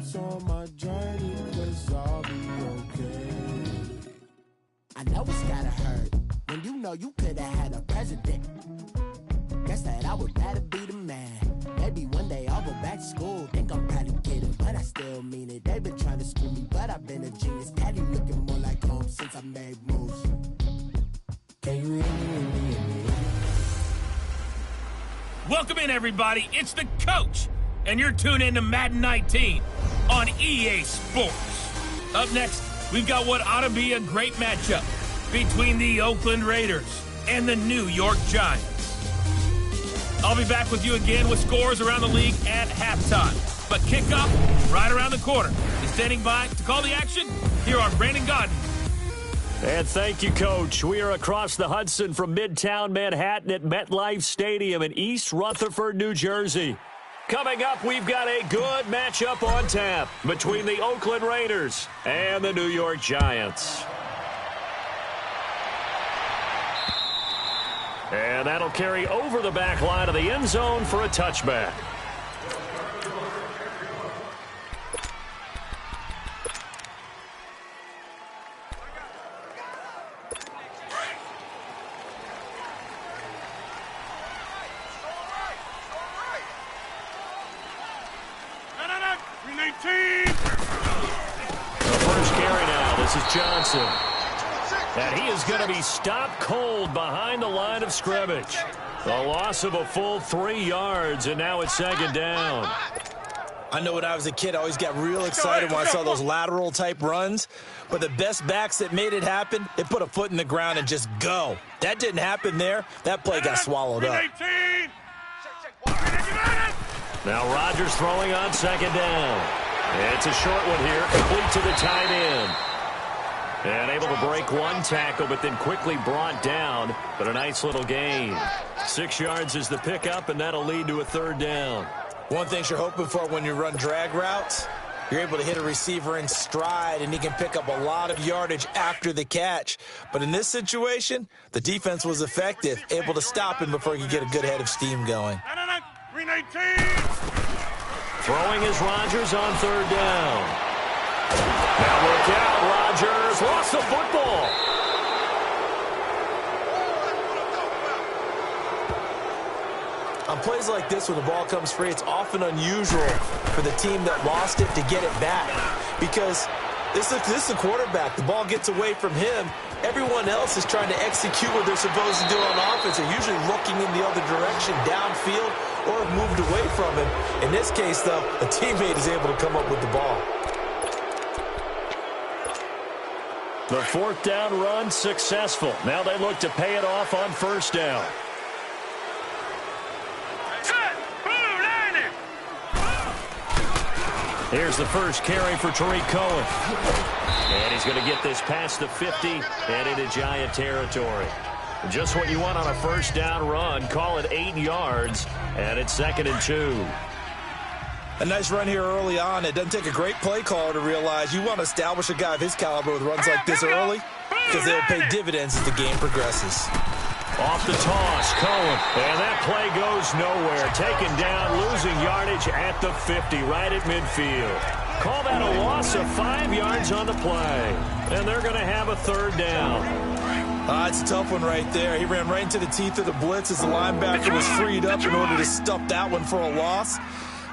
focus on my journey, 'cause I'll be okay. I know it's gotta hurt when you know you could've had a president. Guess that I would rather be the man. Maybe one day I'll go back to school. Think I'm probably kidding, but I still mean it. They've been trying to school me, but I've been a genius. Caddy looking more like home since I made moves. Can you hear me? Welcome in, everybody. It's the coach, and you're tuned in to Madden 19 on EA Sports. Up next, we've got what ought to be a great matchup between the Oakland Raiders and the New York Giants. I'll be back with you again with scores around the league at halftime. But kickoff right around the corner. And standing by to call the action, here are Brandon Godden. And thank you, Coach. We are across the Hudson from Midtown Manhattan at MetLife Stadium in East Rutherford, New Jersey. Coming up, we've got a good matchup on tap between the Oakland Raiders and the New York Giants. And that'll carry over the back line of the end zone for a touchback. The first carry now. This is Johnson. And he is going to be stopped cold behind the line of scrimmage. A loss of a full 3 yards, and now it's second down. I know when I was a kid, I always got real excited when I saw those lateral-type runs. But the best backs that made it happen, they put a foot in the ground and just go. That didn't happen there. That play got swallowed up. Now Rodgers throwing on second down. It's a short one here, complete to the tight end. And able to break one tackle, but then quickly brought down. But a nice little gain. 6 yards is the pickup, and that'll lead to a third down. One thing you're hoping for when you run drag routes, you're able to hit a receiver in stride, and he can pick up a lot of yardage after the catch. But in this situation, the defense was effective, able to stop him before he could get a good head of steam going. Throwing is Rodgers on third down. Now look out, Rodgers lost the football. On plays like this, when the ball comes free, it's often unusual for the team that lost it to get it back. Because this is the quarterback. The ball gets away from him. Everyone else is trying to execute what they're supposed to do on offense. They're usually looking in the other direction, downfield, or have moved away from him. In this case, though, a teammate is able to come up with the ball. The fourth down run successful. Now they look to pay it off on first down. Here's the first carry for Tariq Cohen. And he's going to get this past the 50 and into Giant territory. Just what you want on a first down run. Call it 8 yards, and it's 2nd and 2. A nice run here early on. It doesn't take a great play caller to realize you want to establish a guy of his caliber with runs like this early, because they'll pay dividends as the game progresses. Off the toss, Cohen, and that play goes nowhere. Taken down, losing yardage at the 50, right at midfield. Call that a loss of 5 yards on the play, and they're going to have a third down. It's a tough one right there. He ran right into the teeth of the blitz as the linebacker was freed up in order to stuff that one for a loss.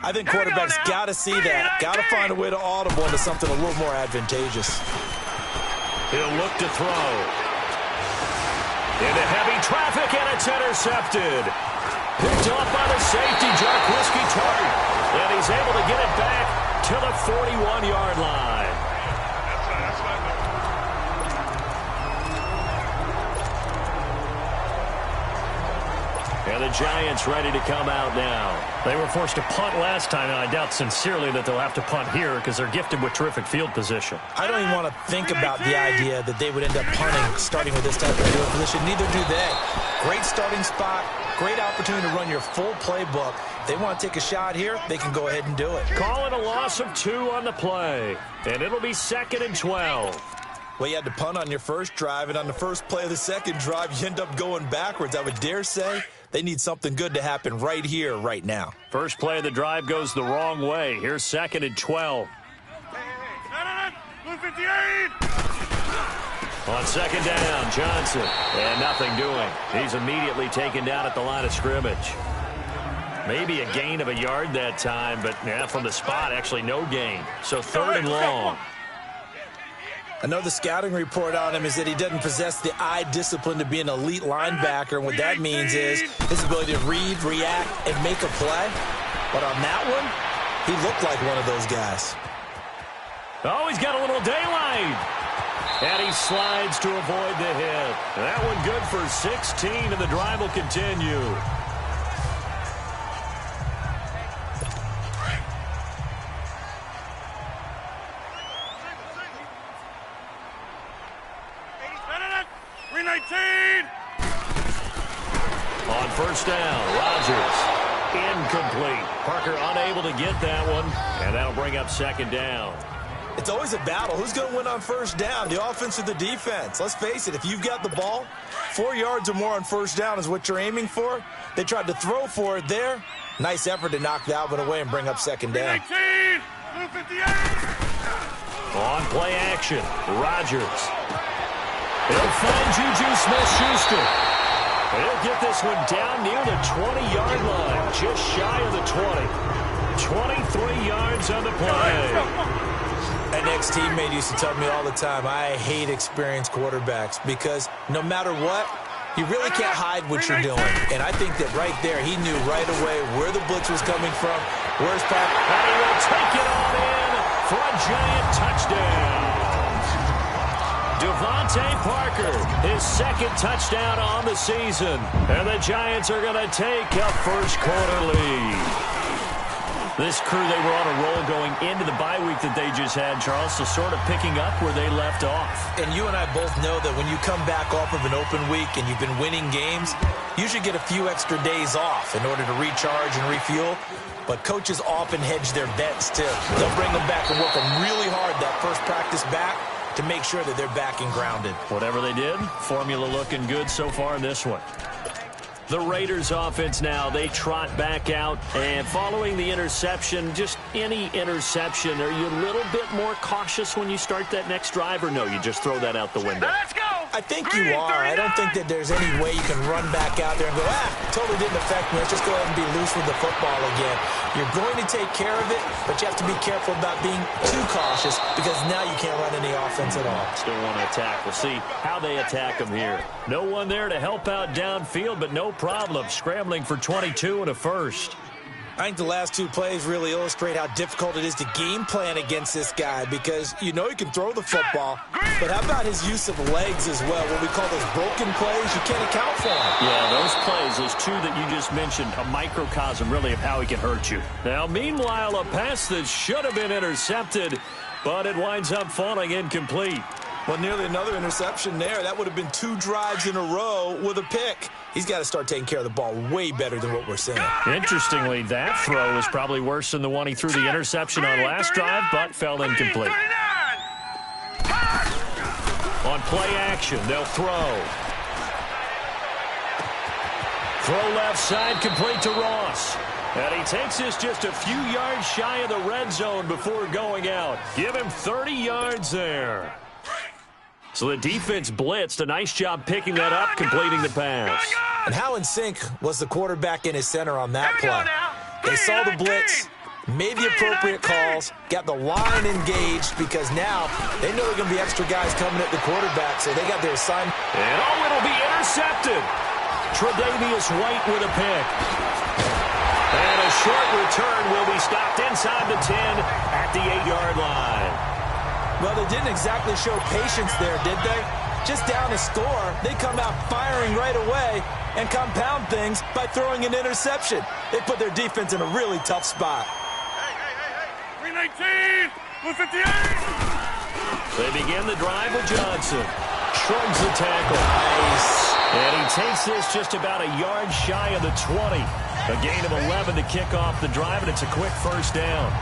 I think quarterbacks got to see that, got to find a way to audible into something a little more advantageous. He'll look to throw. Into heavy traffic, and it's intercepted. Picked off by the safety, Jarquiski Tart. And he's able to get it back to the 41-yard line. And the Giants ready to come out now. They were forced to punt last time, and I doubt sincerely that they'll have to punt here because they're gifted with terrific field position. I don't even want to think about the idea that they would end up punting starting with this type of field position. Neither do they. Great starting spot, great opportunity to run your full playbook. If they want to take a shot here, they can go ahead and do it. Call it a loss of 2 on the play, and it'll be 2nd and 12. Well, you had to punt on your first drive, and on the first play of the second drive, you end up going backwards. I would dare say they need something good to happen right here, right now. First play of the drive goes the wrong way. Here's 2nd and 12. On second down, Johnson. And nothing doing. He's immediately taken down at the line of scrimmage. Maybe a gain of a yard that time, but yeah, from the spot, actually no gain. So third and long. I know the scouting report on him is that he doesn't possess the eye discipline to be an elite linebacker. And what that means is his ability to read, react, and make a play. But on that one, he looked like one of those guys. Oh, he's got a little daylight. And he slides to avoid the hit. That one good for 16, and the drive will continue. On first down, Rodgers. Incomplete. Parker unable to get that one, and that'll bring up second down. It's always a battle. Who's going to win on first down, the offense or the defense? Let's face it, if you've got the ball, 4 yards or more on first down is what you're aiming for. They tried to throw for it there. Nice effort to knock that one away and bring up second down. On play action, Rodgers. He'll find Juju Smith-Schuster. He'll get this one down near the 20-yard line, just shy of the 20. 23 yards on the play. An ex-teammate used to tell me all the time, I hate experienced quarterbacks because no matter what, you really can't hide what you're doing. And I think that right there, he knew right away where the blitz was coming from, where's Parker. And he will take it on in for a giant touchdown. Devontae Parker, his second touchdown on the season. And the Giants are going to take a first-quarter lead. This crew, they were on a roll going into the bye week that they just had, Charles, so sort of picking up where they left off. And you and I both know that when you come back off of an open week and you've been winning games, you should get a few extra days off in order to recharge and refuel. But coaches often hedge their bets, too. They'll bring them back and work them really hard that first practice back to make sure that they're back and grounded. Whatever they did, formula looking good so far in this one. The Raiders offense now, they trot back out, and following the interception, just any interception, are you a little bit more cautious when you start that next drive, or no, you just throw that out the window? Let's go! I think you are. I don't think that there's any way you can run back out there and go, totally didn't affect me. Let's just go ahead and be loose with the football again. You're going to take care of it, but you have to be careful about being too cautious because now you can't run any offense at all. Still want to attack. We'll see how they attack them here. No one there to help out downfield, but no problem. Scrambling for 22 and a first. I think the last two plays really illustrate how difficult it is to game plan against this guy because you know he can throw the football, but how about his use of legs as well? What we call those broken plays, you can't account for them. Yeah, those plays, those two that you just mentioned, a microcosm really of how he can hurt you. Now, meanwhile, a pass that should have been intercepted, but it winds up falling incomplete. Well, nearly another interception there. That would have been 2 drives in a row with a pick. He's got to start taking care of the ball way better than what we're seeing. Interestingly, that throw was probably worse than the one he threw the interception on last drive, but fell incomplete. On play action, they'll throw. Throw left side, complete to Ross. And he takes this just a few yards shy of the red zone before going out. Give him 30 yards there. So the defense blitzed. A nice job picking that up, completing the pass. And how in sync was the quarterback and his center on that play? They saw the blitz, made the appropriate calls, got the line engaged because now they know there are going to be extra guys coming at the quarterback, so they got their assignment. And it'll be intercepted. Tre'Davious White with a pick. And a short return will be stopped inside the 10 at the 8-yard line. Well, they didn't exactly show patience there, did they? Just down a score, they come out firing right away and compound things by throwing an interception. They put their defense in a really tough spot. Hey. 319, 158. They begin the drive with Johnson. Shrugs the tackle. Nice. And he takes this just about a yard shy of the 20. A gain of 11 to kick off the drive, and it's a quick first down.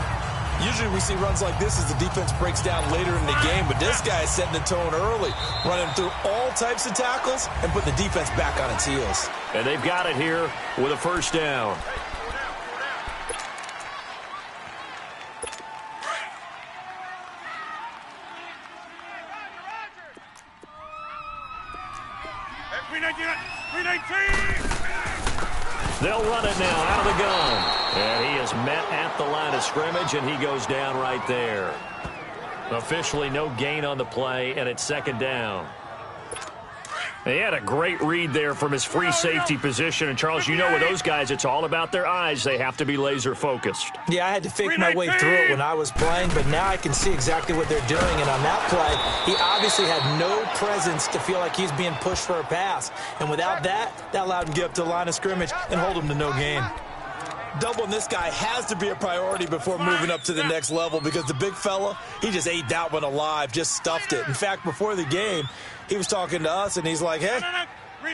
Usually we see runs like this as the defense breaks down later in the game, but this guy is setting the tone early, running through all types of tackles and put the defense back on its heels. And they've got it here with a first down. They'll run it now out of the gun. And he is met at the line of scrimmage, and he goes down right there. Officially no gain on the play, and it's second down. He had a great read there from his free safety position. And, Charles, you know with those guys, it's all about their eyes. They have to be laser-focused. Yeah, I had to fake my way through it when I was playing, but now I can see exactly what they're doing. And on that play, he obviously had no presence to feel like he's being pushed for a pass. And without that, that allowed him to get up to the line of scrimmage and hold him to no gain. Doubling this guy has to be a priority before moving up to the next level because the big fella, he just ate that one alive, just stuffed it. In fact, before the game, he was talking to us, and he's like, hey,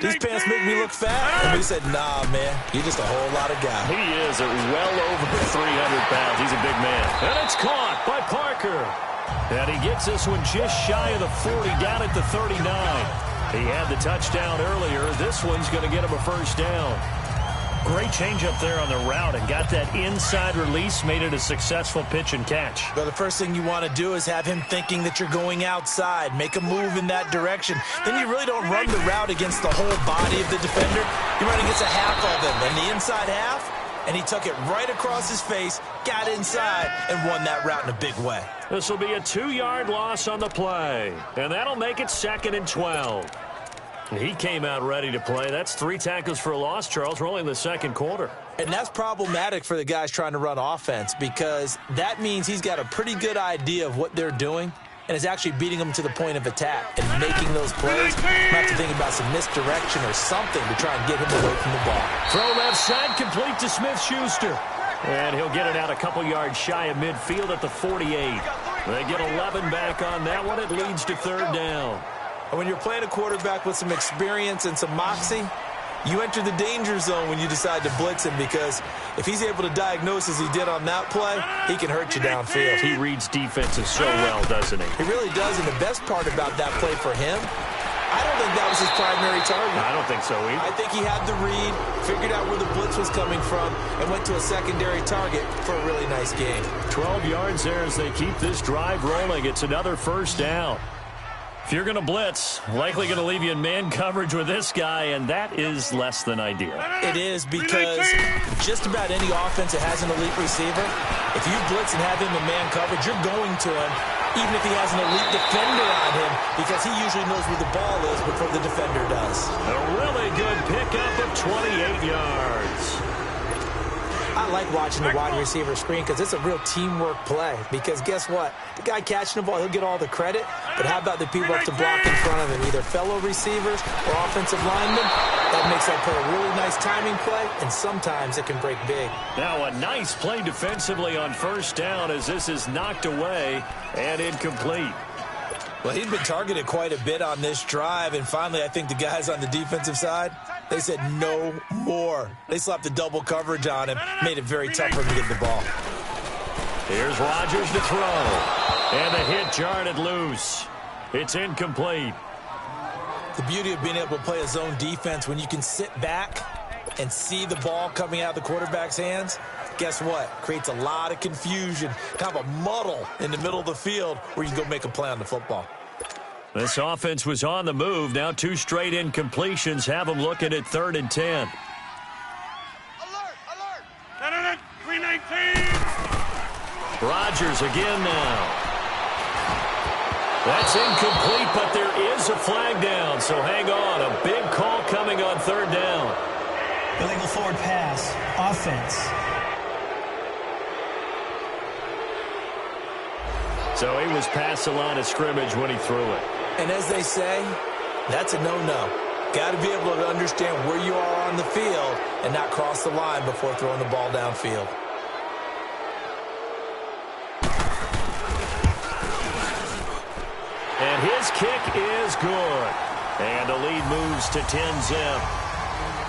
these pants make me look fat. And we said, nah, man, you're just a whole lot of guy. He is at well over 300 pounds. He's a big man. And it's caught by Parker. And he gets this one just shy of the 40, down at the 39. He had the touchdown earlier. This one's going to get him a first down. Great change up there on the route and got that inside release, made it a successful pitch and catch. Well, the first thing you want to do is have him thinking that you're going outside, make a move in that direction. Then you really don't run the route against the whole body of the defender. You're running against a half of them, and the inside half, and he took it right across his face, got inside, and won that route in a big way. This will be a 2-yard loss on the play, and that'll make it 2nd and 12. He came out ready to play. That's 3 tackles for a loss, Charles. We're only in the second quarter. And that's problematic for the guys trying to run offense because that means he's got a pretty good idea of what they're doing and is actually beating them to the point of attack and making those plays. You have to think about some misdirection or something to try and get him away from the ball. Throw left side, complete to Smith-Schuster. And he'll get it out a couple yards shy of midfield at the 48. They get 11 back on that one. It leads to 3rd down. And when you're playing a quarterback with some experience and some moxie, you enter the danger zone when you decide to blitz him because if he's able to diagnose as he did on that play, he can hurt you downfield. He reads defenses so well, doesn't he? He really does, and the best part about that play for him, I don't think that was his primary target. I don't think so either. I think he had the read, figured out where the blitz was coming from, and went to a secondary target for a really nice game. 12 yards there as they keep this drive rolling. It's another first down. If you're going to blitz, likely going to leave you in man coverage with this guy, and that is less than ideal. It is because just about any offense that has an elite receiver, if you blitz and have him in man coverage, you're going to him, even if he has an elite defender on him, because he usually knows where the ball is before the defender does. A really good pickup of 28 yards. I like watching the wide receiver screen because it's a real teamwork play. Because guess what? The guy catching the ball, he'll get all the credit. But how about the people up to block in front of him, either fellow receivers or offensive linemen? That makes that play a really nice timing play, and sometimes it can break big. Now a nice play defensively on first down as this is knocked away and incomplete. Well, he'd been targeted quite a bit on this drive, and finally I think the guys on the defensive side, they said no more. They slapped the double coverage on him, made it very tough for him to get the ball. Here's Rodgers to throw, and the hit jarred loose. It's incomplete. The beauty of being able to play a zone defense when you can sit back and see the ball coming out of the quarterback's hands, guess what? Creates a lot of confusion, kind of a muddle in the middle of the field where you can go make a play on the football. This offense was on the move. Now 2 straight incompletions have them looking at 3rd and 10. Alert! 319! Rodgers again now. That's incomplete, but there is a flag down, so hang on. A big call coming on 3rd down. Illegal forward pass. Offense. So he was past the line of scrimmage when he threw it. And as they say, that's a no-no. Got to be able to understand where you are on the field and not cross the line before throwing the ball downfield. And his kick is good. And the lead moves to 10-zip.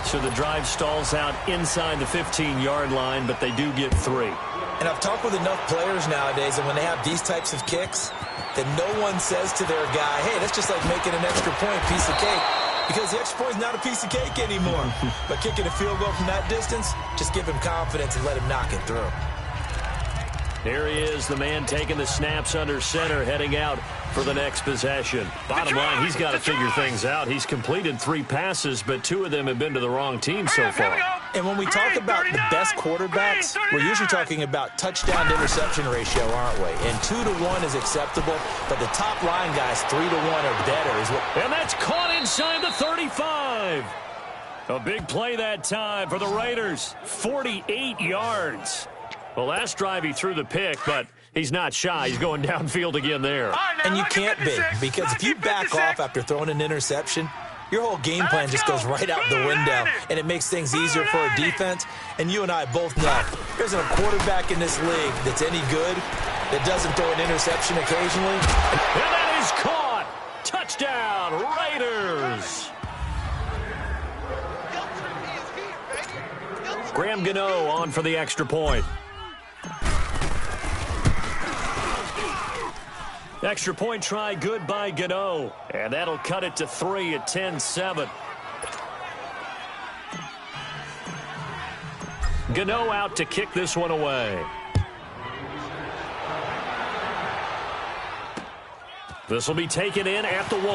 So the drive stalls out inside the 15-yard line, but they do get 3. And I've talked with enough players nowadays, and when they have these types of kicks, that no one says to their guy, hey, that's just like making an extra point, piece of cake. Because the extra point is not a piece of cake anymore. But kicking a field goal from that distance, just give him confidence and let him knock it through. Here he is, the man taking the snaps under center, heading out for the next possession. Bottom line, he's got to figure things out. He's completed 3 passes, but 2 of them have been to the wrong team so far. And when we talk about the best quarterbacks, we're usually talking about touchdown-to-interception ratio, aren't we? And 2 to 1 is acceptable, but the top line guys, 3 to 1 are better. And that's caught inside the 35. A big play that time for the Raiders. 48 yards. Well, last drive he threw the pick, but he's not shy. He's going downfield again there. And you can't be, because if you back off after throwing an interception, your whole game plan just goes right out the window, and it makes things easier for a defense. And you and I both know there's a quarterback in this league that's any good that doesn't throw an interception occasionally. And that is caught. Touchdown, Raiders. Graham Gano on for the extra point. Extra point try good by Gano. And that'll cut it to 3 at 10-7. Gano out to kick this one away. This will be taken in at the 1.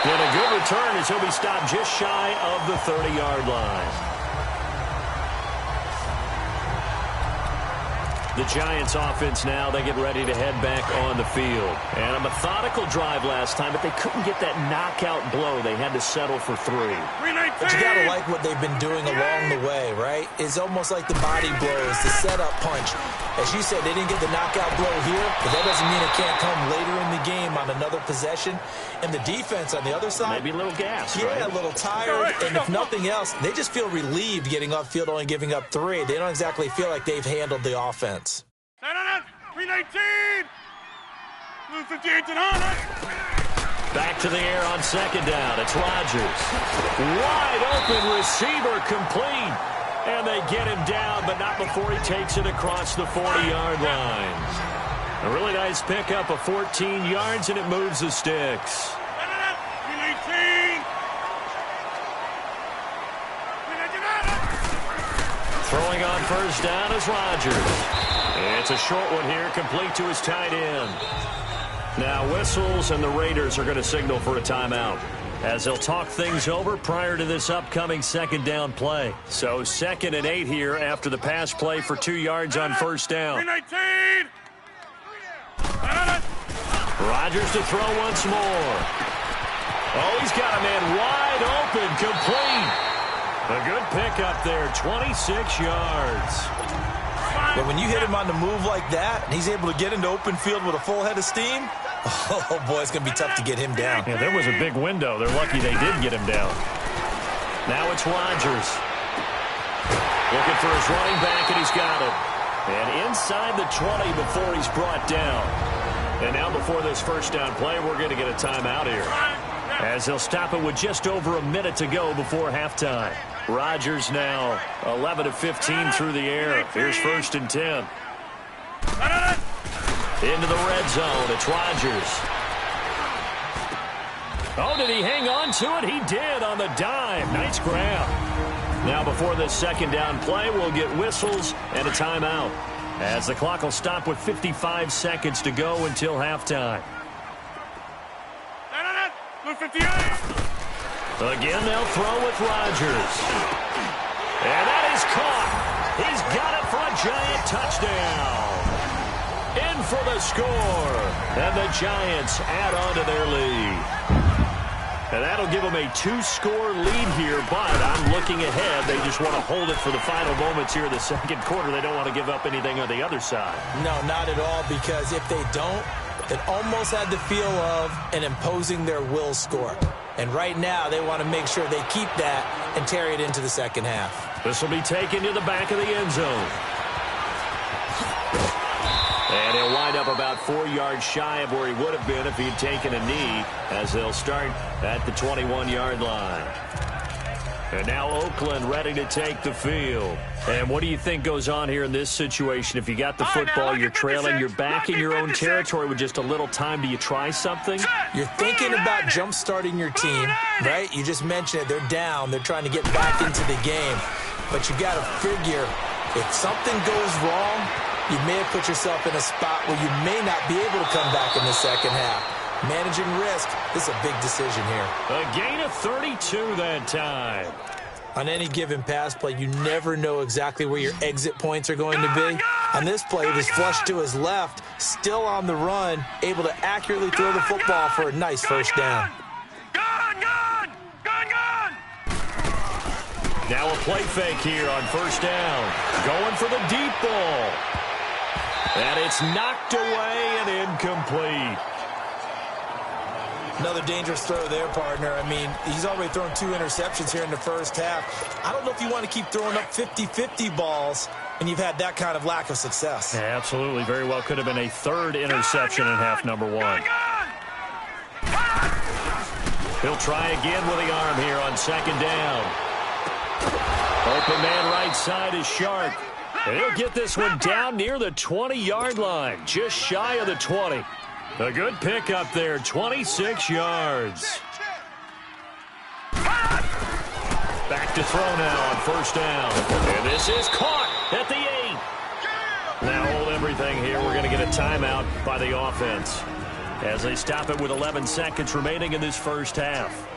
And a good return as he'll be stopped just shy of the 30-yard line. The Giants offense now, they get ready to head back on the field. And a methodical drive last time, but they couldn't get that knockout blow. They had to settle for 3. But you got to like what they've been doing along the way, right? It's almost like the body blows, the setup punch. As you said, they didn't get the knockout blow here, but that doesn't mean it can't come later in the game on another possession. And the defense on the other side, maybe a little gas, yeah, right? A little tired. And if nothing else, they just feel relieved getting upfield, only giving up 3. They don't exactly feel like they've handled the offense. 319! Blue 58 to none. Back to the air on second down. It's Rodgers. Wide open receiver complete. And they get him down, but not before he takes it across the 40-yard line. A really nice pickup of 14 yards, and it moves the sticks. 319! Throwing on first down is Rodgers. It's a short one here, complete to his tight end. Now whistles, and the Raiders are going to signal for a timeout as they'll talk things over prior to this upcoming second down play. So 2nd and 8 here after the pass play for 2 yards on first down. 319! Rodgers to throw once more. Oh, he's got a man wide open, complete. A good pickup there, 26 yards. But when you hit him on the move like that, and he's able to get into open field with a full head of steam, oh, boy, it's going to be tough to get him down. Yeah, there was a big window. They're lucky they did get him down. Now it's Rodgers. Looking for his running back, and he's got him. And inside the 20 before he's brought down. And now before this first down play, we're going to get a timeout here, as they'll stop it with just over a minute to go before halftime. Rodgers now 11 of 15 through the air. Here's 1st and 10. Into the red zone. It's Rodgers. Oh, did he hang on to it? He did on the dime. Nice grab. Now before this second down play, we'll get whistles and a timeout, as the clock will stop with 55 seconds to go until halftime. Blue 58! Again, they'll throw with Rodgers. And that is caught. He's got it for a Giant touchdown. In for the score. And the Giants add on to their lead. And that'll give them a 2-score lead here, but I'm looking ahead. They just want to hold it for the final moments here in the second quarter. They don't want to give up anything on the other side. No, not at all, because if they don't, it almost had the feel of an imposing their will score. And right now, they want to make sure they keep that and carry it into the second half. This will be taken to the back of the end zone. And he'll wind up about 4 yards shy of where he would have been if he'd taken a knee, as they'll start at the 21-yard line. And now Oakland ready to take the field. And what do you think goes on here in this situation? If you got the football, you're trailing, you're back in your own territory with just a little time. Do you try something? You're thinking about jump-starting your team, right? You just mentioned it. They're down. They're trying to get back into the game. But you got to figure If something goes wrong, you may have put yourself in a spot where you may not be able to come back in the second half. Managing risk, this is a big decision here. A gain of 32 that time. On any given pass play, you never know exactly where your exit points are going to be. On this play, he was flushed to his left, still on the run, able to accurately throw the football for a nice first down. Now a play fake here on first down. Going for the deep ball. And it's knocked away and incomplete. Another dangerous throw there, partner. I mean, he's already thrown 2 interceptions here in the first half. I don't know if you want to keep throwing up 50-50 balls, and you've had that kind of lack of success. Yeah, absolutely. Very well could have been a 3rd interception in half number 1. He'll try again with the arm here on second down. Open man right side is Sharp. And he'll get this one down near the 20-yard line, just shy of the 20. A good pickup there, 26 yards. Back to throw now on first down. And this is caught at the 8. Now hold everything here. We're going to get a timeout by the offense as they stop it with 11 seconds remaining in this first half.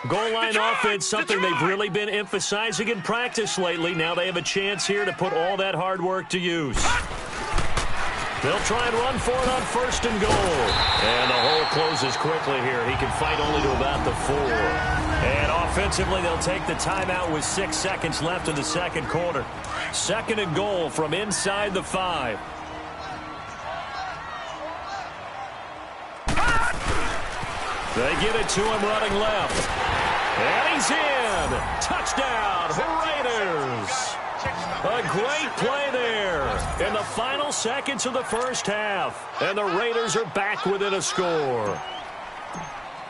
Goal line offense, something they've really been emphasizing in practice lately. Now they have a chance here to put all that hard work to use. They'll try and run for it on first and goal. And the hole closes quickly here. He can fight only to about the 4. And offensively, they'll take the timeout with 6 seconds left in the second quarter. Second and goal from inside the 5. They give it to him running left. And he's in. Touchdown, Raiders. A great play there in the final seconds of the first half. And the Raiders are back within a score.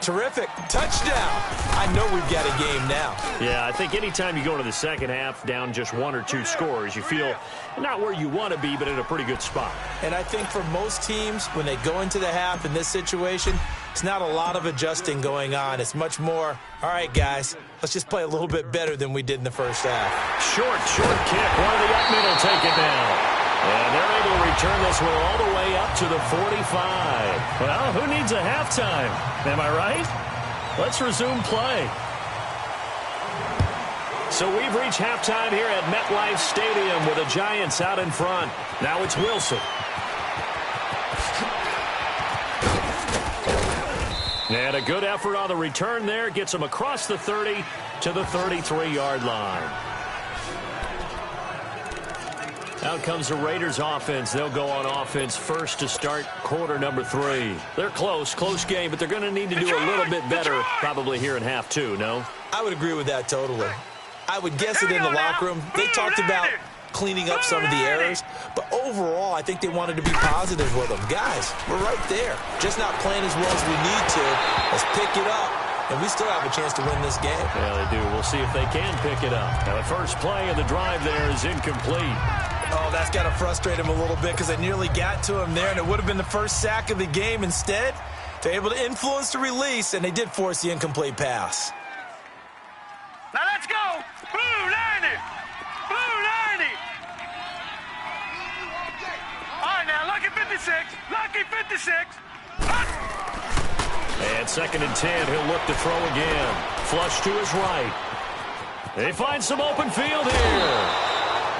Terrific. Touchdown. I know we've got a game now. Yeah, I think anytime you go into the second half down just 1 or 2 scores, you feel not where you want to be, but in a pretty good spot. And I think for most teams, when they go into the half in this situation, it's not a lot of adjusting going on. It's much more, all right, guys, let's just play a little bit better than we did in the first half. Short kick. One of the up middle take it down. And they're able to return this one all the way up to the 45. Well, who needs a halftime? Am I right? Let's resume play. So we've reached halftime here at MetLife Stadium with the Giants out in front. Now it's Wilson. And a good effort on the return there. Gets him across the 30 to the 33-yard line. Out comes the Raiders offense. They'll go on offense first to start quarter number 3. They're close game, but they're going to need to do a little bit better probably here in half 2, no? I would agree with that totally. I would guess it in the locker room. They talked about cleaning up some of the errors, but overall, I think they wanted to be positive with them. Guys, we're right there. Just not playing as well as we need to. Let's pick it up. And we still have a chance to win this game. Yeah, they do. We'll see if they can pick it up. Now, the first play of the drive there is incomplete. Oh, that's got to frustrate him a little bit because they nearly got to him there, and it would have been the first sack of the game. Instead, they're able to influence the release, and they did force the incomplete pass. Now let's go. Blue 90. Blue 90. All right, now, lucky 56. Lucky 56. And second and 10, he'll look to throw again. Flush to his right. They find some open field here.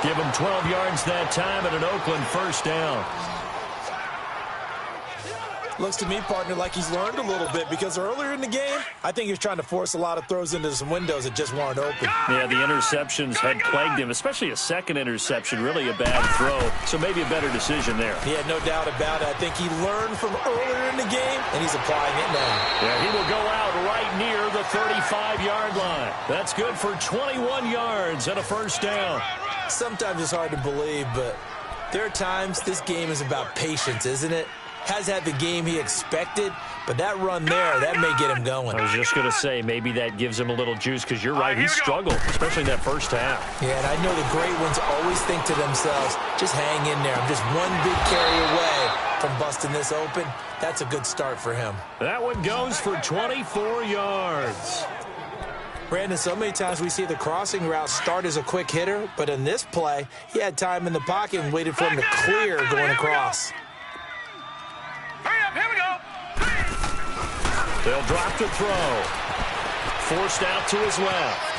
Give him 12 yards that time and an Oakland first down. Looks to me, partner, like he's learned a little bit because earlier in the game, I think he was trying to force a lot of throws into some windows that just weren't open. Yeah, the interceptions had plagued him, especially a second interception, really a bad throw. So maybe a better decision there. Yeah, no doubt about it. I think he learned from earlier in the game, and he's applying it now. Yeah, he will go out right near the 35-yard line. That's good for 21 yards and a first down. Sometimes it's hard to believe, but there are times this game is about patience, isn't it? Has had the game he expected, but that run there, that may get him going. I was just going to say, maybe that gives him a little juice, because you're right, he struggled, especially in that first half. Yeah, and I know the great ones always think to themselves, just hang in there. I'm just one big carry away from busting this open. That's a good start for him. That one goes for 24 yards. Brandon, so many times we see the crossing route start as a quick hitter, but in this play, he had time in the pocket and waited for him to clear going across. Hurry up, here we go. They'll drop the throw. Forced out to his left.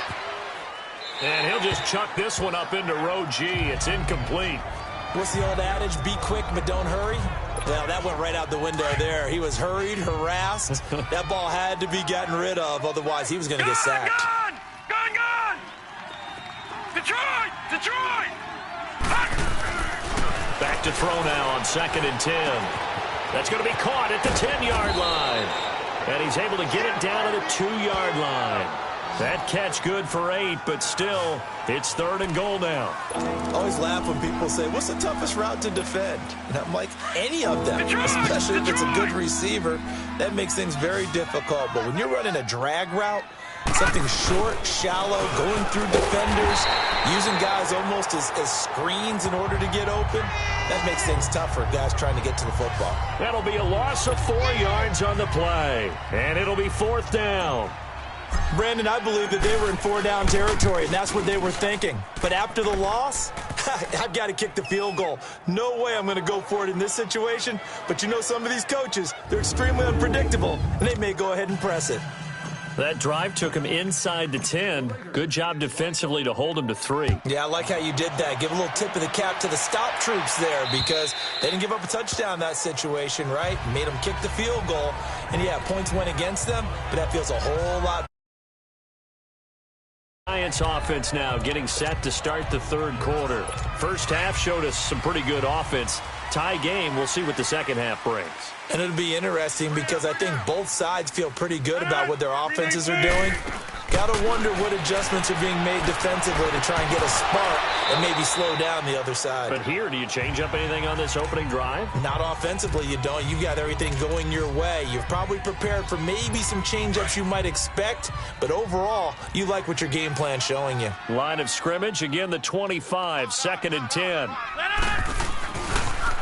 And he'll just chuck this one up into row G. It's incomplete. What's the old adage? Be quick, but don't hurry. Well, that went right out the window there. He was hurried, harassed. That ball had to be gotten rid of, otherwise he was going to get sacked. Gone! Detroit! Back to throw now on 2nd and 10. That's going to be caught at the 10-yard line. And he's able to get it down to the 2-yard line. That catch good for 8, but still, it's 3rd and goal now. I always laugh when people say, what's the toughest route to defend? And I'm like, any of them, especially if it's a good receiver. That makes things very difficult. But when you're running a drag route, something short, shallow, going through defenders, using guys almost as screens in order to get open, that makes things tough for guys trying to get to the football. That'll be a loss of 4 yards on the play, and it'll be 4th down. Brandon, I believe that they were in 4-down territory, and that's what they were thinking. But after the loss, I've got to kick the field goal. No way I'm going to go for it in this situation. But you know, some of these coaches, they're extremely unpredictable, and they may go ahead and press it. That drive took him inside the 10. Good job defensively to hold him to 3. Yeah, I like how you did that. Give a little tip of the cap to the stop troops there because they didn't give up a touchdown in that situation, right? Made them kick the field goal. And, yeah, points went against them, but that feels a whole lot. Giants offense now getting set to start the 3rd quarter. First half showed us some pretty good offense. Tie game. We'll see what the second half brings. And it'll be interesting because I think both sides feel pretty good about what their offenses are doing. Got to wonder what adjustments are being made defensively to try and get a spark and maybe slow down the other side. But here, do you change up anything on this opening drive? Not offensively, you don't. You've got everything going your way. You've probably prepared for maybe some change-ups you might expect, but overall, you like what your game plan's showing you. Line of scrimmage, again the 25, 2nd and 10.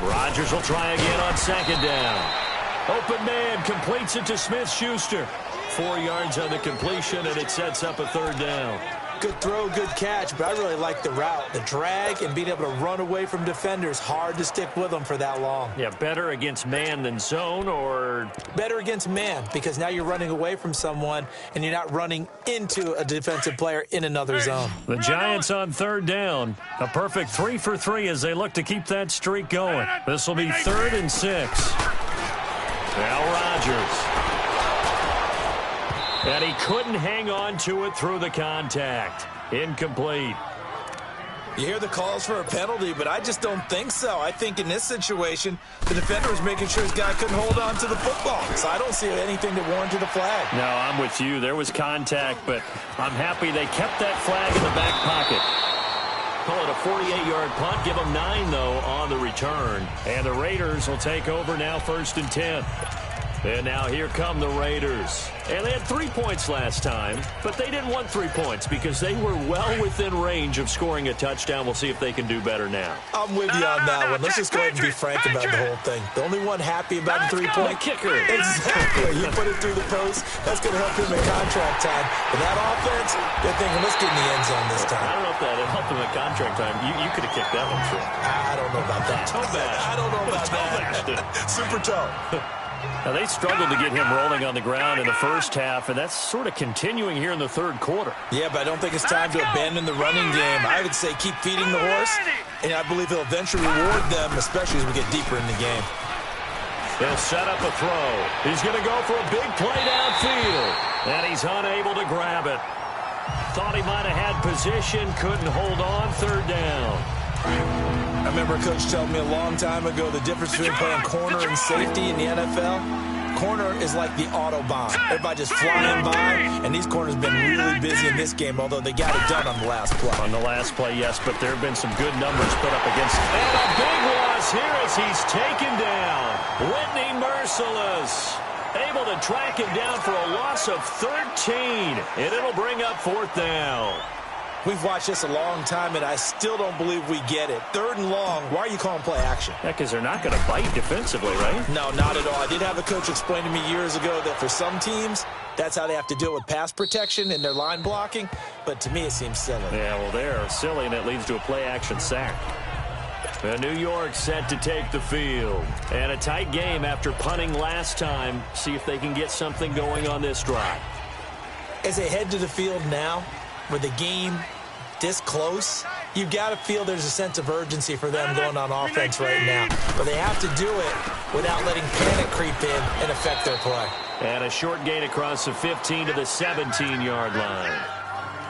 Rodgers will try again on 2nd down. Open man completes it to Smith-Schuster. 4 yards on the completion, and it sets up a 3rd down. Good throw, good catch, but I really like the route. The drag and being able to run away from defenders. Hard to stick with them for that long. Yeah, better against man than zone, or? Better against man, because now you're running away from someone, and you're not running into a defensive player in another zone. The Giants on 3rd down. A perfect 3 for 3 as they look to keep that streak going. This will be 3rd and 6. Now Rodgers. And he couldn't hang on to it through the contact. Incomplete. You hear the calls for a penalty, but I just don't think so. I think in this situation, the defender was making sure his guy couldn't hold on to the football. So I don't see anything that warranted a flag. No, I'm with you. There was contact, but I'm happy they kept that flag in the back pocket. Call it a 48-yard punt. Give them 9, though, on the return. And the Raiders will take over now 1st and 10. And now here come the Raiders. And they had 3 points last time, but they didn't want 3 points because they were well within range of scoring a touchdown. We'll see if they can do better now. I'm with you on that one. Let's just go ahead and be frank about the whole thing. The only one happy about the 3-point kicker. Exactly. You put it through the post. That's going to help him in contract time. But that offense, they're thinking, let's get in the end zone this time. I don't know if that helped him in contract time. You could have kicked that one through. I don't know about that. Toe bash. I don't know about that. Super toe. Now, they struggled to get him rolling on the ground in the first half, and that's sort of continuing here in the 3rd quarter. Yeah, but I don't think it's time to abandon the running game. I would say keep feeding the horse, and I believe he'll eventually reward them, especially as we get deeper in the game. He'll set up a throw. He's going to go for a big play downfield, and he's unable to grab it. Thought he might have had position, couldn't hold on, 3rd down. I remember a coach telling me a long time ago the difference between playing corner and safety in the NFL. Corner is like the Autobahn. Everybody just flying by, and these corners have been really busy in this game, although they got it done on the last play. On the last play, yes, but there have been some good numbers put up against. And a big loss here as he's taken down. Whitney Merciless able to track him down for a loss of 13, and it'll bring up 4th down. We've watched this a long time, and I still don't believe we get it. 3rd and long, why are you calling play action? Yeah, because they're not going to bite defensively, right? No, not at all. I did have a coach explain to me years ago that for some teams, that's how they have to deal with pass protection and their line blocking. But to me, it seems silly. Yeah, well, they're silly, and it leads to a play-action sack. And New York set to take the field. And a tight game after punting last time. See if they can get something going on this drive. As they head to the field now, with the game this close, you've got to feel there's a sense of urgency for them going on offense right now. But they have to do it without letting panic creep in and affect their play. And a short gain across the 15 to the 17-yard line.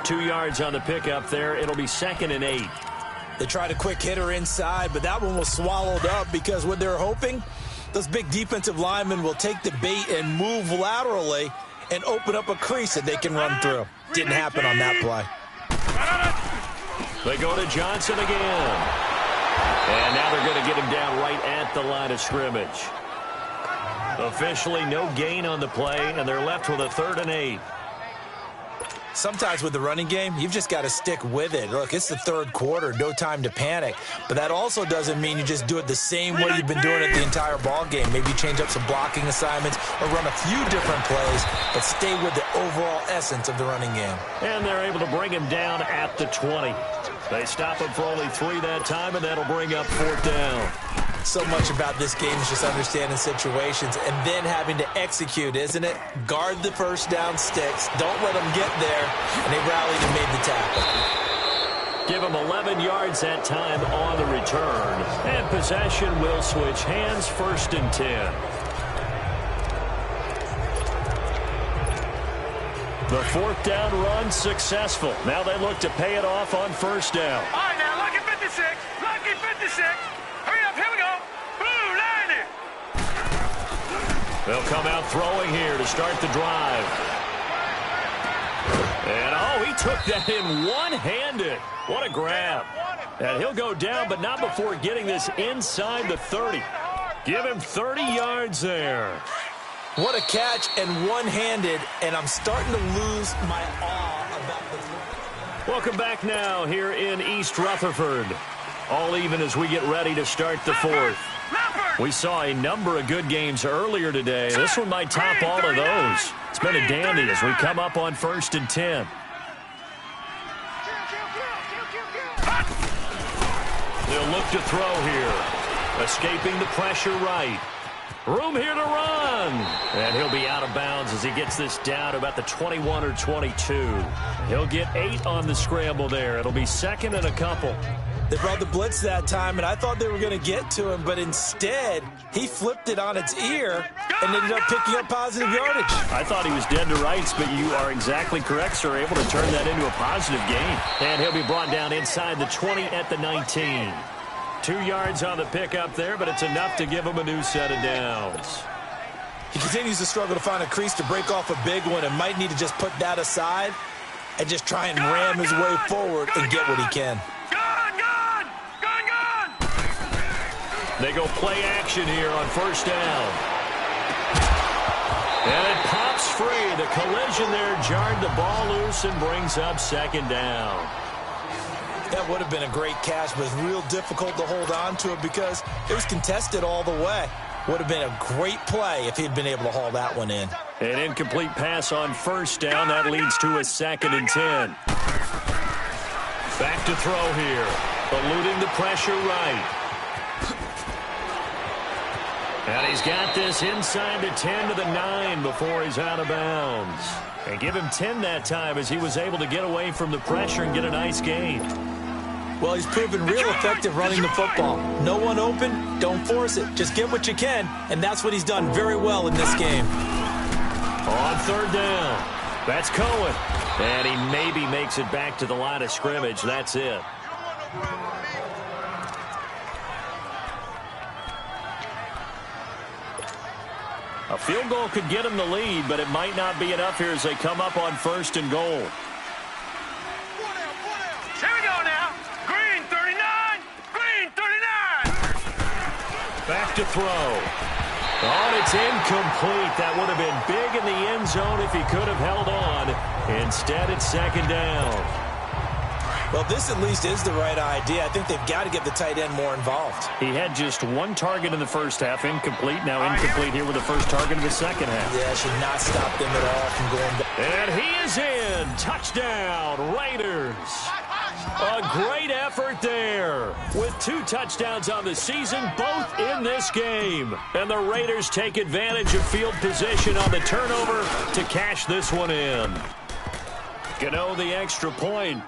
2 yards on the pickup there. It'll be 2nd and 8. They tried a quick hitter inside, but that one was swallowed up because what they're hoping, those big defensive linemen will take the bait and move laterally and open up a crease that they can run through. Didn't happen on that play. They go to Johnson again. And now they're going to get him down right at the line of scrimmage. Officially no gain on the play, and they're left with a 3rd and 8. Sometimes with the running game, you've just got to stick with it. Look, it's the 3rd quarter, no time to panic. But that also doesn't mean you just do it the same way you've been doing it the entire ball game. Maybe change up some blocking assignments or run a few different plays, but stay with the overall essence of the running game. And they're able to bring him down at the 20. They stop him for only 3 that time, and that'll bring up 4th down. So much about this game is just understanding situations and then having to execute, isn't it? Guard the first down sticks. Don't let them get there. And they rallied and made the tackle. Give them 11 yards that time on the return. And possession will switch hands, 1st and 10. The 4th down run successful. Now they look to pay it off on 1st down. All right, now, lucky 56. Lucky 56. Hurry up, here we go. Blue, line it. They'll come out throwing here to start the drive. And, oh, he took that in one-handed. What a grab. And he'll go down, but not before getting this inside the 30. Give him 30 yards there. What a catch and one-handed, and I'm starting to lose my awe about the... Welcome back now here in East Rutherford. All even as we get ready to start the 4th. We saw a number of good games earlier today. This one might top all of those. It's been a dandy as we come up on 1st and 10. They'll look to throw here. Escaping the pressure right. Room here to run. And he'll be out of bounds as he gets this down to about the 21 or 22. He'll get 8 on the scramble there. It'll be 2nd and a couple. They brought the blitz that time, and I thought they were going to get to him, but instead, he flipped it on its ear and ended up picking up positive yardage. I thought he was dead to rights, but you are exactly correct, sir. Able to turn that into a positive gain. And he'll be brought down inside the 20 at the 19. 2 yards on the pickup there, but it's enough to give him a new set of downs. He continues to struggle to find a crease to break off a big one and might need to just put that aside and just try and ram his way forward and get what he can. They go play action here on 1st down. And it pops free. The collision there jarred the ball loose and brings up 2nd down. That would have been a great catch, but it's real difficult to hold on to it because it was contested all the way. Would have been a great play if he'd been able to haul that one in. An incomplete pass on 1st down. That leads to a 2nd and 10. Back to throw here. Eluding the pressure right. And he's got this inside the 10 to the 9 before he's out of bounds. And give him 10 that time as he was able to get away from the pressure and get a nice gain. Well, he's proven real effective running the football. No one open, don't force it. Just get what you can, and that's what he's done very well in this game. On 3rd down, that's Cohen. And he maybe makes it back to the line of scrimmage. That's it. A field goal could get him the lead, but it might not be enough here as they come up on 1st and goal. Here we go now. Green 39. Green 39. Back to throw. Oh, and it's incomplete. That would have been big in the end zone if he could have held on. Instead, it's 2nd down. Well, this at least is the right idea. I think they've got to get the tight end more involved. He had just one target in the first half, incomplete. Now incomplete here with the first target of the second half. Yeah, should not stop them at all from going back. And he is in. Touchdown, Raiders. A great effort there. With 2 touchdowns on the season, both in this game. And the Raiders take advantage of field position on the turnover to cash this one in. Gano the extra point.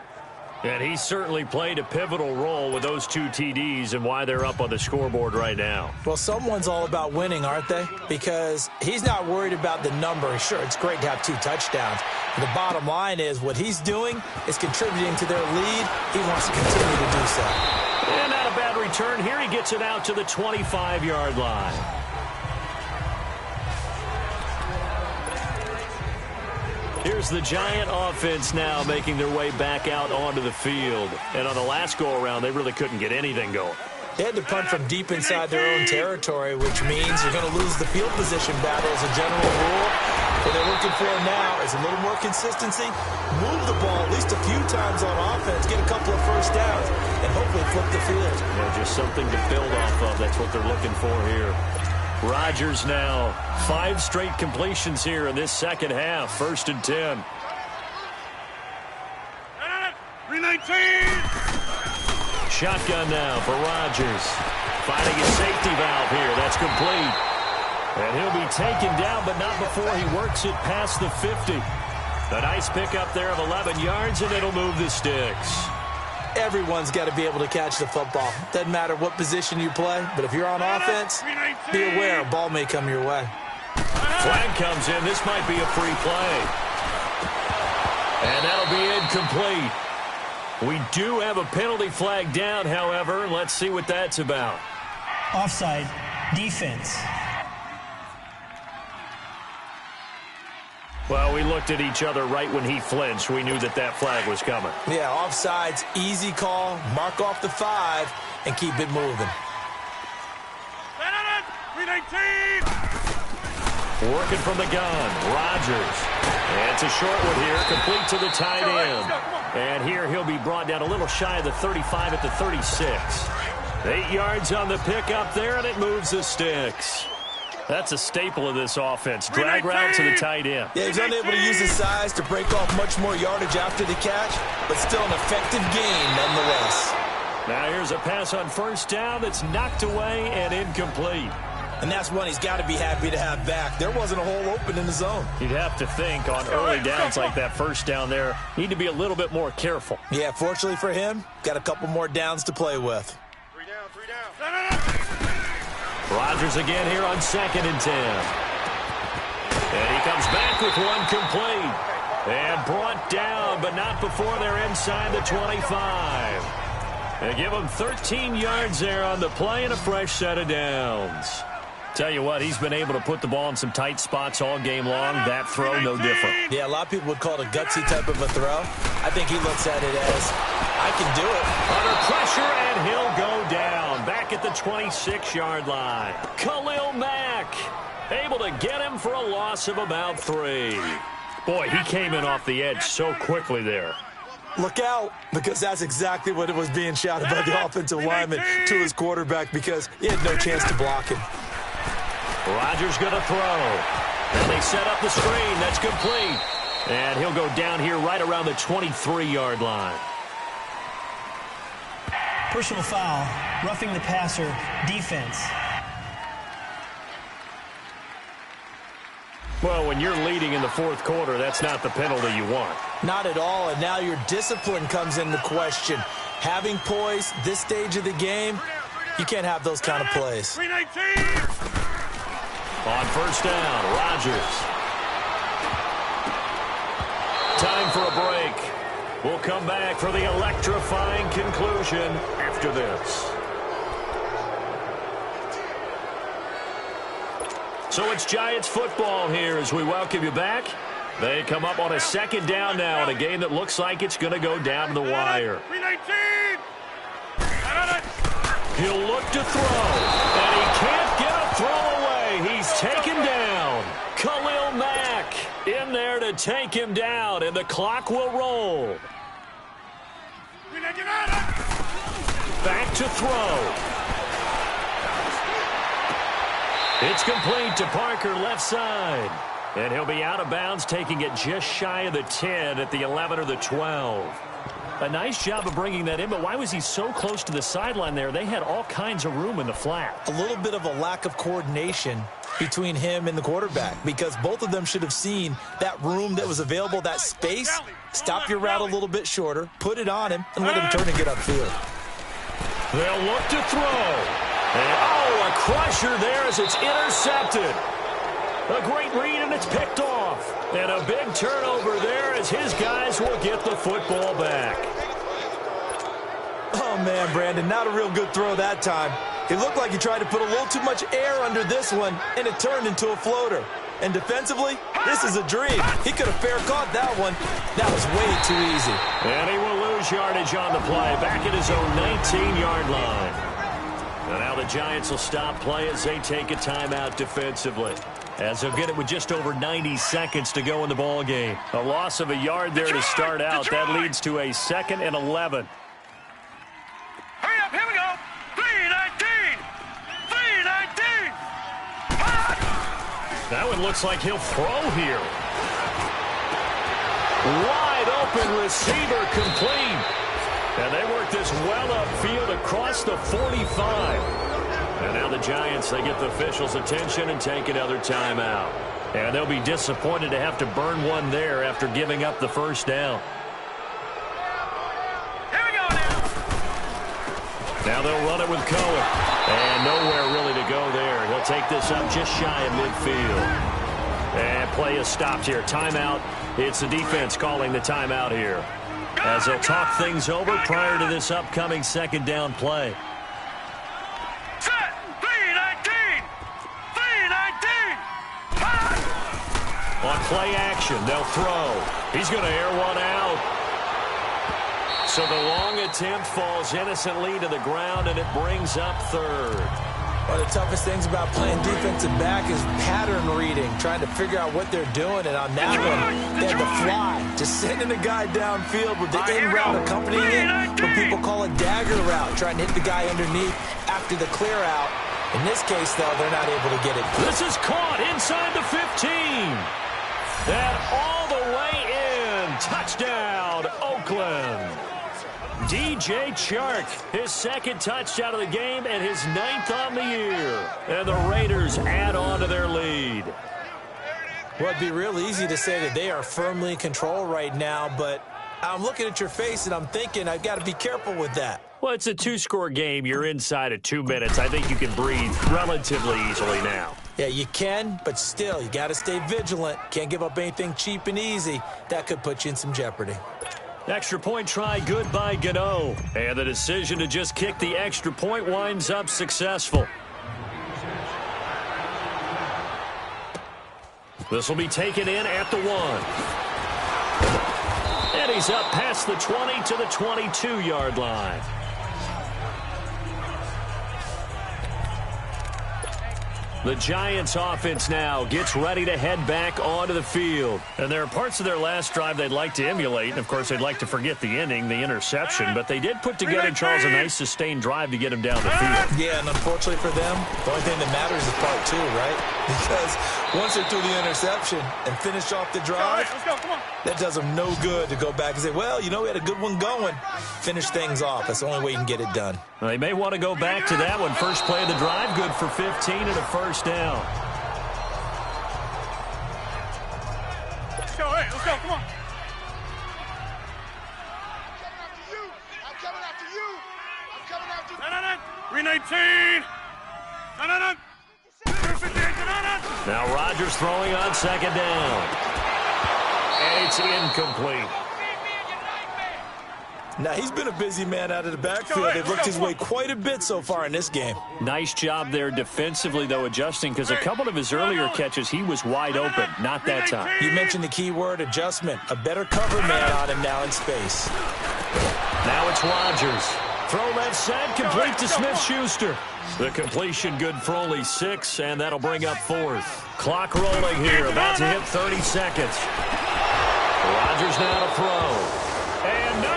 And he certainly played a pivotal role with those 2 TDs and why they're up on the scoreboard right now. Well, someone's all about winning, aren't they? Because he's not worried about the number. Sure, it's great to have 2 touchdowns. But the bottom line is what he's doing is contributing to their lead. He wants to continue to do so. And not a bad return here. He gets it out to the 25-yard line. Here's the Giant offense now making their way back out onto the field. And on the last go-around, they really couldn't get anything going. They had to punt from deep inside their own territory, which means you're going to lose the field position battle as a general rule. What they're looking for now is a little more consistency, move the ball at least a few times on offense, get a couple of first downs, and hopefully flip the field. Yeah, just something to build off of. That's what they're looking for here. Rodgers now 5 straight completions here in this second half. 1st and 10. 319. Shotgun now for Rodgers. Finding his safety valve here. That's complete. And he'll be taken down, but not before he works it past the 50. A nice pickup there of 11 yards, and it'll move the sticks. Everyone's got to be able to catch the football. Doesn't matter what position you play, but if you're on offense, be aware a ball may come your way. Flag comes in. This might be a free play. And that'll be incomplete. We do have a penalty flag down, however. Let's see what that's about. Offside, defense. Well, we looked at each other right when he flinched. We knew that that flag was coming. Yeah, offsides, easy call. Mark off the 5 and keep it moving. 319. Working from the gun, Rodgers. And it's a short one here, complete to the tight end. And here he'll be brought down a little shy of the 35 at the 36. 8 yards on the pickup there, and it moves the sticks. That's a staple of this offense. Drag route to the tight end. Yeah, he's unable to use his size to break off much more yardage after the catch, but still an effective gain nonetheless. Now here's a pass on 1st down that's knocked away and incomplete. And that's one he's got to be happy to have back. There wasn't a hole open in the zone. You'd have to think on early downs like that 1st down there, need to be a little bit more careful. Yeah, fortunately for him, got a couple more downs to play with. 3 down. Rodgers again here on 2nd and 10. And he comes back with one complete. And brought down, but not before they're inside the 25. They give him 13 yards there on the play and a fresh set of downs. Tell you what, he's been able to put the ball in some tight spots all game long. That throw, no different. Yeah, a lot of people would call it a gutsy type of a throw. I think he looks at it as, I can do it. Under pressure, and he'll go down. Back at the 26-yard line. Khalil Mack able to get him for a loss of about 3. Boy, he came in off the edge so quickly there. Look out, because that's exactly what it was being shouted by the offensive lineman to his quarterback, because he had no chance to block him. Rodgers going to throw. And they set up the screen. That's complete. And he'll go down here right around the 23-yard line. Personal foul, roughing the passer, defense. Well, when you're leading in the 4th quarter, that's not the penalty you want. Not at all, and now your discipline comes into question. Having poise this stage of the game, you can't have those kind of plays. 319. On 1st down, Rodgers. Time for a break. We'll come back for the electrifying conclusion after this. So it's Giants football here as we welcome you back. They come up on a 2nd down now in a game that looks like it's going to go down to the wire. 319. He'll look to throw, and he can't get a throw away. He's taken down. Khalil Mack in there to take him down, and the clock will roll. Back to throw. It's complete to Parker, left side. And he'll be out of bounds, taking it just shy of the 10 at the 11 or the 12. A nice job of bringing that in, but why was he so close to the sideline there? They had all kinds of room in the flat. A little bit of a lack of coordination between him and the quarterback, because both of them should have seen that room that was available, that space. Stop your route a little bit shorter, put it on him, and let him turn and get upfield. They'll look to throw. And, oh, a crusher there as it's intercepted. A great read, and it's picked off. And a big turnover there as his guys will get the football back. Oh, man, Brandon, not a real good throw that time. It looked like he tried to put a little too much air under this one, and it turned into a floater. And defensively, this is a dream. He could have fair caught that one. That was way too easy. And he will lose yardage on the play, back at his own 19-yard line. And now the Giants will stop play as they take a timeout defensively, as they'll get it with just over 90 seconds to go in the ball game. A loss of a yard there to start out. That leads to a 2nd and 11. Hurry up, here we go. 3-19. 3-19. That one looks like he'll throw here. Wide open receiver complete. And they work this well upfield across the 45. And now the Giants, they get the officials' attention and take another timeout. And they'll be disappointed to have to burn one there after giving up the first down. Here we go now. Now they'll run it with Cohen. And nowhere really to go there. He'll take this up just shy of midfield. And play is stopped here. Timeout. It's the defense calling the timeout here, as they'll talk things over prior to this upcoming second down play. Set. 3-19. 3-19. On play action, they'll throw. He's going to air one out. So the long attempt falls innocently to the ground, and it brings up third. One of the toughest things about playing defensive back is pattern reading, trying to figure out what they're doing. And on that one, they had the fly, just sending a guy downfield with the in route accompanying it. What people call a dagger route, trying to hit the guy underneath after the clear out. In this case, though, they're not able to get it. This is caught inside the 15. And all the way in. Touchdown, Oakland. DJ Chark, his second touchdown of the game and his 9th on the year. And the Raiders add on to their lead. Well, it'd be real easy to say that they are firmly in control right now, but I'm looking at your face and I'm thinking I've got to be careful with that. Well, it's a 2-score game. You're inside of 2 minutes. I think you can breathe relatively easily now. Yeah, you can, but still, you got to stay vigilant. Can't give up anything cheap and easy. That could put you in some jeopardy. Extra point try good by Gano. And the decision to just kick the extra point winds up successful. This will be taken in at the 1. And he's up past the 20 to the 22-yard line. The Giants offense now gets ready to head back onto the field. And there are parts of their last drive they'd like to emulate. And, of course, they'd like to forget the ending, the interception. But they did put together, Charles, a nice sustained drive to get him down the field. Yeah, and unfortunately for them, the only thing that matters is part 2, right? Because once they threw the interception and finished off the drive, that does them no good to go back and say, well, you know, we had a good one going. Finish things off. That's the only way you can get it done. Well, they may want to go back to that one. First play of the drive, good for 15 and a first down. Let's go, hey, let's go, come on. I'm coming after you. I'm coming after you. No. 3-19. No. 2-58. Now Rodgers throwing on second down. And it's incomplete. Now, he's been a busy man out of the backfield. They've looked his way quite a bit so far in this game. Nice job there defensively, though, adjusting, because a couple of his earlier catches, he was wide open. Not that time. You mentioned the key word, adjustment. A better cover man on him now in space. Now it's Rodgers. Throw left side, complete to Smith-Schuster. The completion good for only 6, and that'll bring up 4th. Clock rolling here, about to hit 30 seconds. Rodgers now to throw. And no!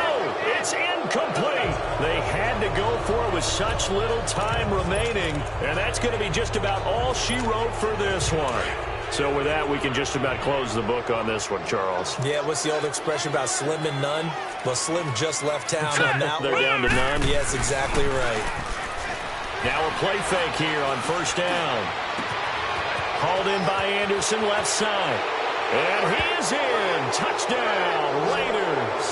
It's incomplete. They had to go for it with such little time remaining, and that's going to be just about all she wrote for this one. So with that, we can just about close the book on this one, Charles. Yeah, what's the old expression about slim and none? Well, Slim just left town on that They're down to none? Yes, exactly right. Now a play fake here on first down. Called in by Anderson, left side. And he is in. Touchdown, Raiders.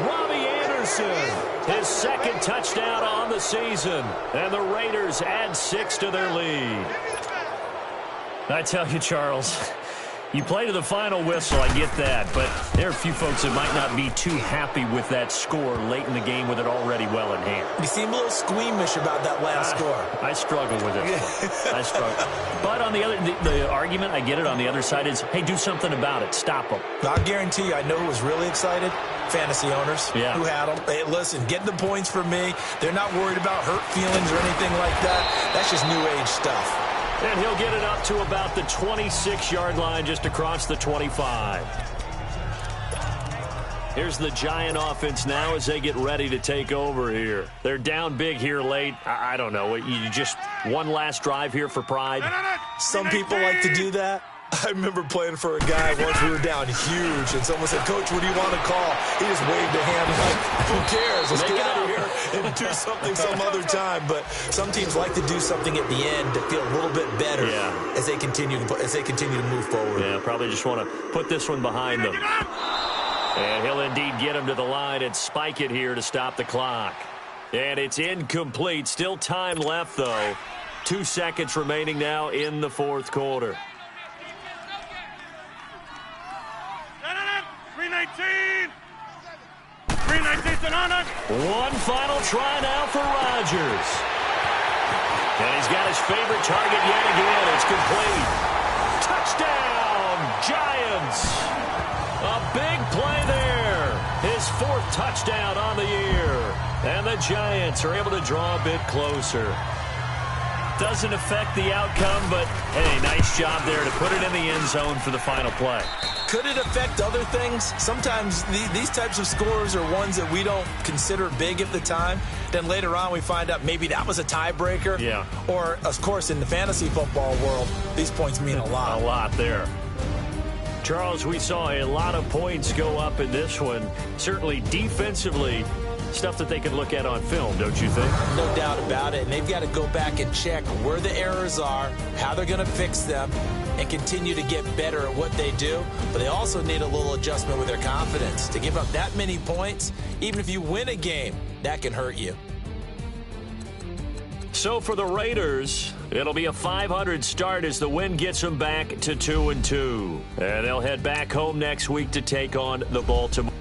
Robbie Anderson, his second touchdown on the season. And the Raiders add 6 to their lead. I tell you, Charles, you play to the final whistle, I get that, but there are a few folks that might not be too happy with that score late in the game with it already well in hand. You seem a little squeamish about that last score. I struggle with it. I struggle. But on the other, the argument, I get it, on the other side is, hey, do something about it. Stop them. I'll guarantee you, I know who was really excited. Fantasy owners who had them. Hey, listen, get the points for me. They're not worried about hurt feelings or anything like that. That's just new age stuff. And he'll get it up to about the 26-yard line, just across the 25. Here's the Giant offense now as they get ready to take over here. They're down big here late. I don't know. You just one last drive here for pride? Some people like to do that. I remember playing for a guy once. We were down huge, and someone said, "Coach, what do you want to call?" He just waved a hand like, "Who cares? Let's get out of here and do something some other time." But some teams like to do something at the end to feel a little bit better as they continue to move forward. Yeah, probably just want to put this one behind them. And he'll indeed get him to the line and spike it here to stop the clock. And it's incomplete. Still time left, though. 2 seconds remaining now in the fourth quarter. 319! 319's an honor! One final try now for Rodgers. And he's got his favorite target yet again. It's complete. Touchdown, Giants. A big play there. His 4th touchdown on the year. And the Giants are able to draw a bit closer. Doesn't affect the outcome, but, hey, nice job there to put it in the end zone for the final play. Could it affect other things? Sometimes these types of scores are ones that we don't consider big at the time. Then later on we find out maybe that was a tiebreaker. Yeah. Or, of course, in the fantasy football world, these points mean a lot. A lot there. Charles, we saw a lot of points go up in this one. Certainly defensively, stuff that they could look at on film, don't you think? No doubt about it. And they've got to go back and check where the errors are, how they're going to fix them, and continue to get better at what they do. But they also need a little adjustment with their confidence. To give up that many points, even if you win a game, that can hurt you. So for the Raiders, it'll be a 500 start as the win gets them back to 2-2. And they'll head back home next week to take on the Baltimore.